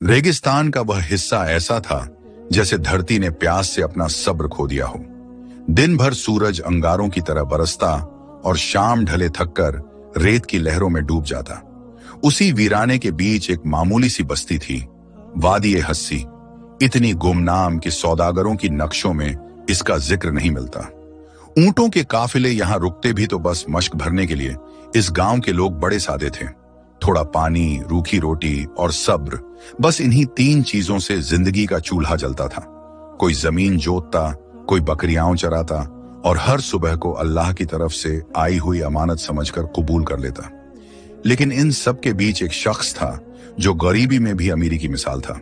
रेगिस्तान का वह हिस्सा ऐसा था जैसे धरती ने प्यास से अपना सब्र खो दिया हो। दिन भर सूरज अंगारों की तरह बरसता और शाम ढले थककर रेत की लहरों में डूब जाता। उसी वीराने के बीच एक मामूली सी बस्ती थी, वादी हस्सी, इतनी गुमनाम कि सौदागरों की नक्शों में इसका जिक्र नहीं मिलता। ऊंटों के काफिले यहां रुकते भी तो बस मशक भरने के लिए। इस गांव के लोग बड़े सादे थे, थोड़ा पानी, रूखी रोटी और सब्र, बस इन्हीं तीन चीजों से जिंदगी का चूल्हा जलता था। कोई जमीन जोतता, कोई बकरियां चराता और हर सुबह को अल्लाह की तरफ से आई हुई अमानत समझकर कबूल कर लेता। लेकिन इन सब के बीच एक शख्स था जो गरीबी में भी अमीरी की मिसाल था,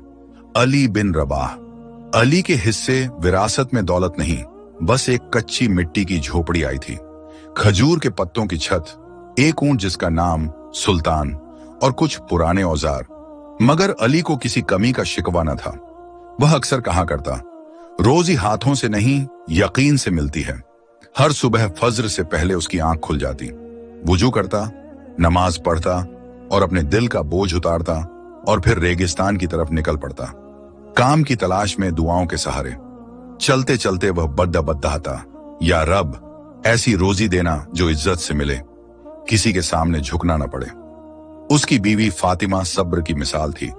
अली बिन रबाह। अली के हिस्से विरासत में दौलत नहीं, बस एक कच्ची मिट्टी की झोपड़ी आई थी, खजूर के पत्तों की छत, एक ऊंट जिसका नाम सुल्तान और कुछ पुराने औजार। मगर अली को किसी कमी का शिकवा न था। वह अक्सर कहा करता, रोजी हाथों से नहीं यकीन से मिलती है। हर सुबह फज्र से पहले उसकी आंख खुल जाती, वुजू करता, नमाज पढ़ता और अपने दिल का बोझ उतारता और फिर रेगिस्तान की तरफ निकल पड़ता, काम की तलाश में, दुआओं के सहारे। चलते चलते वह बद्दाहता, या रब, ऐसी रोजी देना जो इज्जत से मिले, किसी के सामने झुकना न पड़े। उसकी बीवी फातिमा सब्र की मिसाल थी,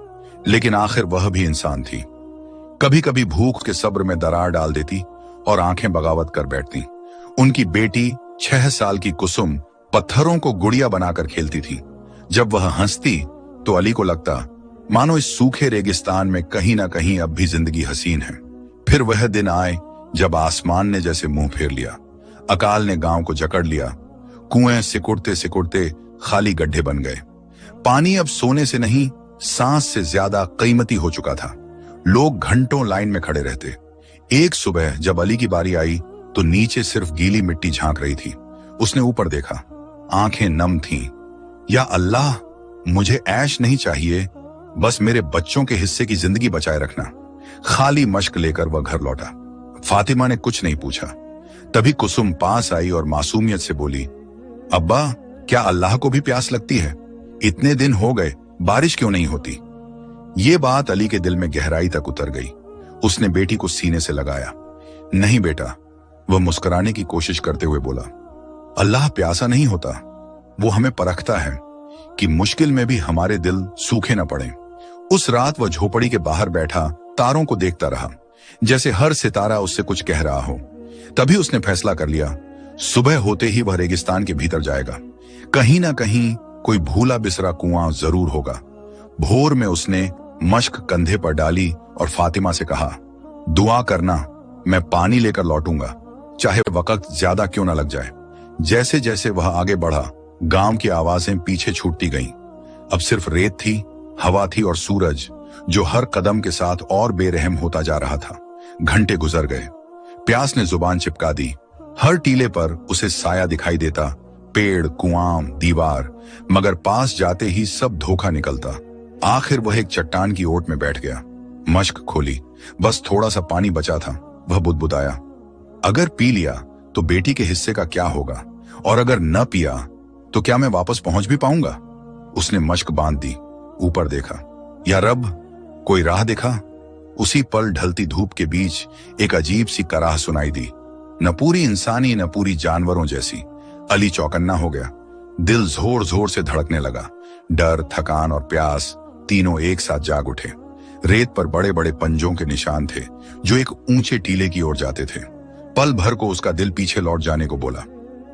लेकिन आखिर वह भी इंसान थी। कभी कभी भूख के सब्र में दरार डाल देती और आंखें बगावत कर बैठती। उनकी बेटी 6 साल की कुसुम पत्थरों को गुड़िया बनाकर खेलती थी। जब वह हंसती तो अली को लगता मानो इस सूखे रेगिस्तान में कहीं ना कहीं अब भी जिंदगी हसीन है। फिर वह दिन आए जब आसमान ने जैसे मुंह फेर लिया, अकाल ने गांव को जकड़ लिया। कुएं सिकुड़ते सिकुड़ते खाली गड्ढे बन गए। पानी अब सोने से नहीं, सांस से ज्यादा कीमती हो चुका था। लोग घंटों लाइन में खड़े रहते। एक सुबह जब अली की बारी आई तो नीचे सिर्फ गीली मिट्टी झांक रही थी। उसने ऊपर देखा, आंखें नम थीं। या अल्लाह, मुझे ऐश नहीं चाहिए, बस मेरे बच्चों के हिस्से की जिंदगी बचाए रखना। खाली मश्क लेकर वह घर लौटा। फातिमा ने कुछ नहीं पूछा। तभी कुसुम पास आई और मासूमियत से बोली, अब्बा, क्या अल्लाह को भी प्यास लगती है? इतने दिन हो गए, बारिश क्यों नहीं होती? ये बात अली के दिल में गहराई तक उतर गई। उसने बेटी को सीने से लगाया। नहीं बेटा, वह मुस्कुराने की कोशिश करते हुए बोला, अल्लाह प्यासा नहीं होता, वो हमें परखता है कि मुश्किल में भी हमारे दिल सूखे न पड़े। उस रात वह झोपड़ी के बाहर बैठा तारों को देखता रहा, जैसे हर सितारा उससे कुछ कह रहा हो। तभी उसने फैसला कर लिया, सुबह होते ही वह रेगिस्तान के भीतर जाएगा। कहीं ना कहीं कोई भूला बिसरा कुआं जरूर होगा। भोर में उसने मश्क कंधे पर डाली और फातिमा से कहा, दुआ करना, मैं पानी लेकर लौटूंगा, चाहे वक्त ज्यादा क्यों ना लग जाए। जैसे जैसे वह आगे बढ़ा, गांव की आवाजें पीछे छूटती गईं। अब सिर्फ रेत थी, हवा थी और सूरज जो हर कदम के साथ और बेरहम होता जा रहा था। घंटे गुजर गए। प्यास ने जुबान चिपका दी। हर टीले पर उसे साया दिखाई देता, पेड़, कुआं, दीवार, मगर पास जाते ही सब धोखा निकलता। आखिर वह एक चट्टान की ओट में बैठ गया। मश्क खोली, बस थोड़ा सा पानी बचा था। वह बुदबुदाया, अगर पी लिया तो बेटी के हिस्से का क्या होगा, और अगर न पिया तो क्या मैं वापस पहुंच भी पाऊंगा? उसने मश्क बांध दी, ऊपर देखा। या रब, कोई राह दिखा? उसी पल ढलती धूप के बीच एक अजीब सी कराह सुनाई दी, न पूरी इंसानी न पूरी जानवरों जैसी। अली चौकन्ना हो गया। दिल जोर जोर से धड़कने लगा। डर, थकान और प्यास तीनों एक साथ जाग उठे। रेत पर बड़े बड़े पंजों के निशान थे जो एक ऊंचे टीले की ओर जाते थे। पल भर को उसका दिल पीछे लौट जाने को बोला।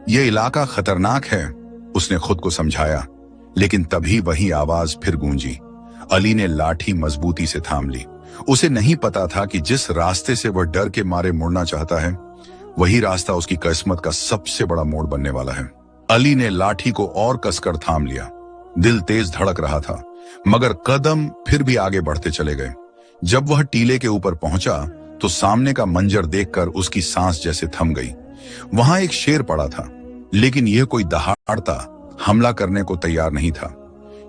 यह इलाका खतरनाक है, उसने खुद को समझाया। लेकिन तभी वही आवाज फिर गूंजी। अली ने लाठी मजबूती से थाम ली। उसे नहीं पता था कि जिस रास्ते से वह डर के मारे मुड़ना चाहता है, वही रास्ता उसकी किस्मत का सबसे बड़ा मोड़ बनने वाला है। अली ने लाठी को और कसकर थाम लिया। दिल तेज धड़क रहा था, मगर कदम फिर भी आगे बढ़ते चले गए। जब वह टीले के ऊपर पहुंचा तो सामने का मंजर देखकर उसकी सांस जैसे थम गई। वहां एक शेर पड़ा था, लेकिन यह कोई दहाड़ता, हमला करने को तैयार नहीं था।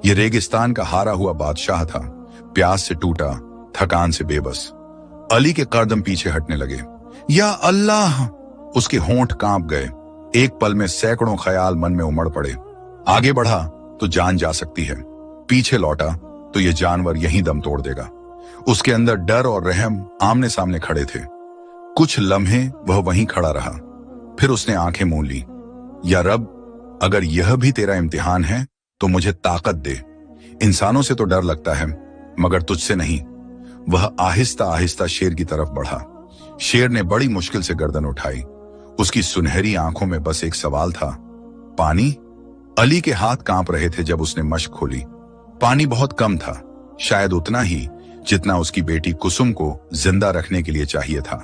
यह रेगिस्तान का हारा हुआ बादशाह था, प्यास से टूटा, थकान से बेबस। अली के कदम पीछे हटने लगे। या अल्लाह, उसके होंठ कांप गए। एक पल में सैकड़ों ख्याल मन में उमड़ पड़े। आगे बढ़ा तो जान जा सकती है, पीछे लौटा तो ये जानवर यहीं दम तोड़ देगा। उसके अंदर डर और रहम आमने सामने खड़े थे। कुछ लम्हे वह वहीं खड़ा रहा, फिर उसने आंखें मूंद ली। या रब, अगर यह भी तेरा इम्तिहान है तो मुझे ताकत दे। इंसानों से तो डर लगता है, मगर तुझसे नहीं। वह आहिस्ता आहिस्ता शेर की तरफ बढ़ा। शेर ने बड़ी मुश्किल से गर्दन उठाई। उसकी सुनहरी आंखों में बस एक सवाल था, पानी। अली के हाथ कांप रहे थे जब उसने मश्क खोली। पानी बहुत कम था, शायद उतना ही जितना उसकी बेटी कुसुम को जिंदा रखने के लिए चाहिए था।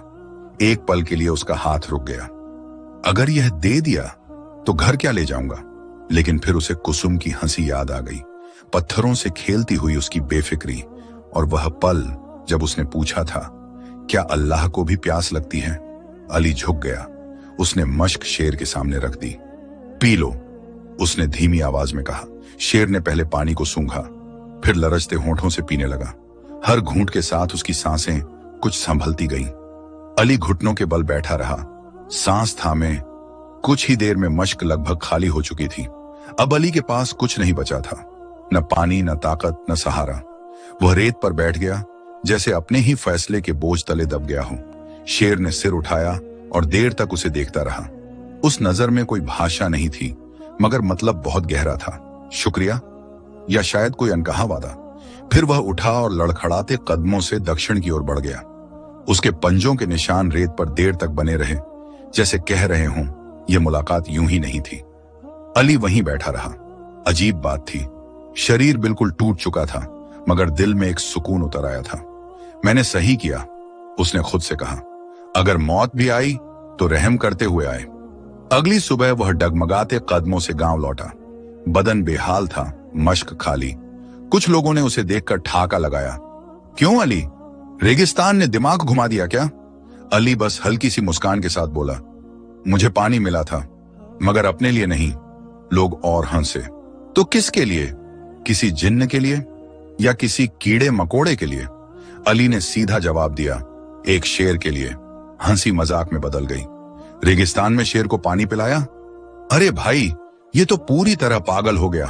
एक पल के लिए उसका हाथ रुक गया। अगर यह दे दिया तो घर क्या ले जाऊंगा? लेकिन फिर उसे कुसुम की हंसी याद आ गई, पत्थरों से खेलती हुई उसकी बेफिक्री, और वह पल जब उसने पूछा था, क्या अल्लाह को भी प्यास लगती है? अली झुक गया। उसने मश्क शेर के सामने रख दी। पी लो, उसने धीमी आवाज में कहा। शेर ने पहले पानी को सूंघा, फिर लरजते होंठों से पीने लगा। हर घूंट के साथ उसकी सांसें कुछ संभलती गईं। अली घुटनों के बल बैठा रहा, सांस थामे। कुछ ही देर में मश्क लगभग खाली हो चुकी थी। अब अली के पास कुछ नहीं बचा था, न पानी, न ताकत, न सहारा। वह रेत पर बैठ गया, जैसे अपने ही फैसले के बोझ तले दब गया हो। शेर ने सिर उठाया और देर तक उसे देखता रहा। उस नजर में कोई भाषा नहीं थी, मगर मतलब बहुत गहरा था। शुक्रिया, या शायद कोई अनकहा वादा। फिर वह उठा और लड़खड़ाते कदमों से दक्षिण की ओर बढ़ गया। उसके पंजों के निशान रेत पर देर तक बने रहे, जैसे कह रहे हों, यह मुलाकात यूं ही नहीं थी। अली वहीं बैठा रहा। अजीब बात थी, शरीर बिल्कुल टूट चुका था, मगर दिल में एक सुकून उतर आया था। मैंने सही किया, उसने खुद से कहा। अगर मौत भी आई तो रहम करते हुए आए। अगली सुबह वह डगमगाते कदमों से गांव लौटा। बदन बेहाल था, मश्क खाली। कुछ लोगों ने उसे देखकर ठाका लगाया। क्यों अली, रेगिस्तान ने दिमाग घुमा दिया क्या? अली बस हल्की सी मुस्कान के साथ बोला, मुझे पानी मिला था, मगर अपने लिए नहीं। लोग और हंसे। तो किसके लिए? किसी जिन्न के लिए या किसी कीड़े मकोड़े के लिए? अली ने सीधा जवाब दिया, एक शेर के लिए। हंसी मजाक में बदल गई। रेगिस्तान में शेर को पानी पिलाया? अरे भाई, ये तो पूरी तरह पागल हो गया।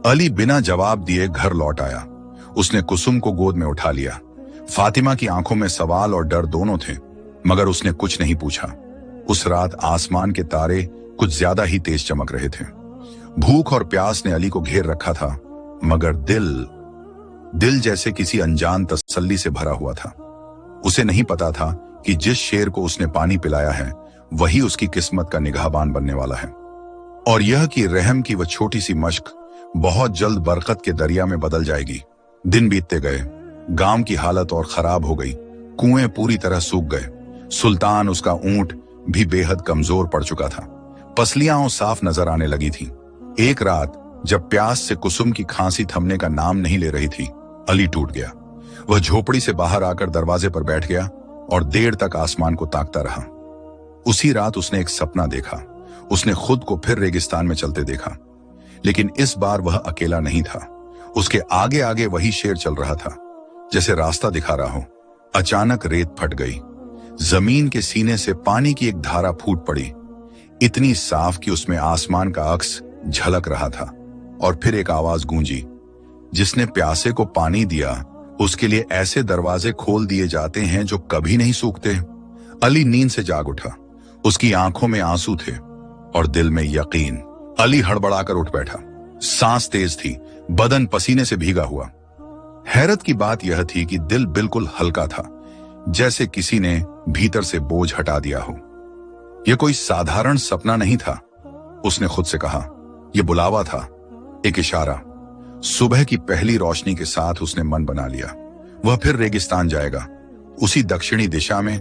अली बिना जवाब दिए घर लौट आया। उसने कुसुम को गोद में उठा लिया। फातिमा की आंखों में सवाल और डर दोनों थे, मगर उसने कुछ नहीं पूछा। उस रात आसमान के तारे कुछ ज्यादा ही तेज चमक रहे थे। भूख और प्यास ने अली को घेर रखा था, मगर दिल जैसे किसी अनजान तसल्ली से भरा हुआ था। उसे नहीं पता था कि जिस शेर को उसने पानी पिलाया है, वही उसकी किस्मत का निगाहबान बनने वाला है, और यह कि रहम की वह छोटी सी मश्क बहुत जल्द बरकत के दरिया में बदल जाएगी। दिन बीतते गए। गांव की हालत और खराब हो गई। कुएं पूरी तरह सूख गए। सुल्तान, उसका ऊंट, भी बेहद कमजोर पड़ चुका था। पसलियां साफ नजर आने लगी थीं। एक रात जब प्यास से कुसुम की खांसी थमने का नाम नहीं ले रही थी, अली टूट गया। वह झोपड़ी से बाहर आकर दरवाजे पर बैठ गया और देर तक आसमान को ताकता रहा। उसी रात उसने एक सपना देखा। उसने खुद को फिर रेगिस्तान में चलते देखा, लेकिन इस बार वह अकेला नहीं था। उसके आगे आगे वही शेर चल रहा था, जैसे रास्ता दिखा रहा हो। अचानक रेत फट गई। जमीन के सीने से पानी की एक धारा फूट पड़ी, इतनी साफ कि उसमें आसमान का अक्स झलक रहा था। और फिर एक आवाज गूंजी, जिसने प्यासे को पानी दिया, उसके लिए ऐसे दरवाजे खोल दिए जाते हैं जो कभी नहीं सूखते। अली नींद से जाग उठा। उसकी आंखों में आंसू थे और दिल में यकीन। अली हड़बड़ाकर उठ बैठा। सांस तेज थी, बदन पसीने से भीगा हुआ। हैरत की बात यह थी कि दिल बिल्कुल हल्का था, जैसे किसी ने भीतर से बोझ हटा दिया हो। यह कोई साधारण सपना नहीं था, उसने खुद से कहा। यह बुलावा था, एक इशारा। सुबह की पहली रोशनी के साथ उसने मन बना लिया, वह फिर रेगिस्तान जाएगा, उसी दक्षिणी दिशा में